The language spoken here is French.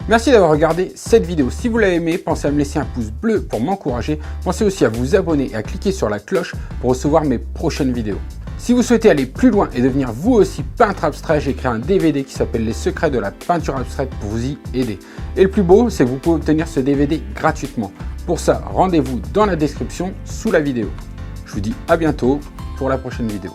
Merci d'avoir regardé cette vidéo. Si vous l'avez aimé, pensez à me laisser un pouce bleu pour m'encourager. Pensez aussi à vous abonner et à cliquer sur la cloche pour recevoir mes prochaines vidéos. Si vous souhaitez aller plus loin et devenir vous aussi peintre abstrait, j'ai créé un DVD qui s'appelle Les secrets de la peinture abstraite pour vous y aider. Et le plus beau, c'est que vous pouvez obtenir ce DVD gratuitement. Pour ça, rendez-vous dans la description sous la vidéo. Je vous dis à bientôt pour la prochaine vidéo.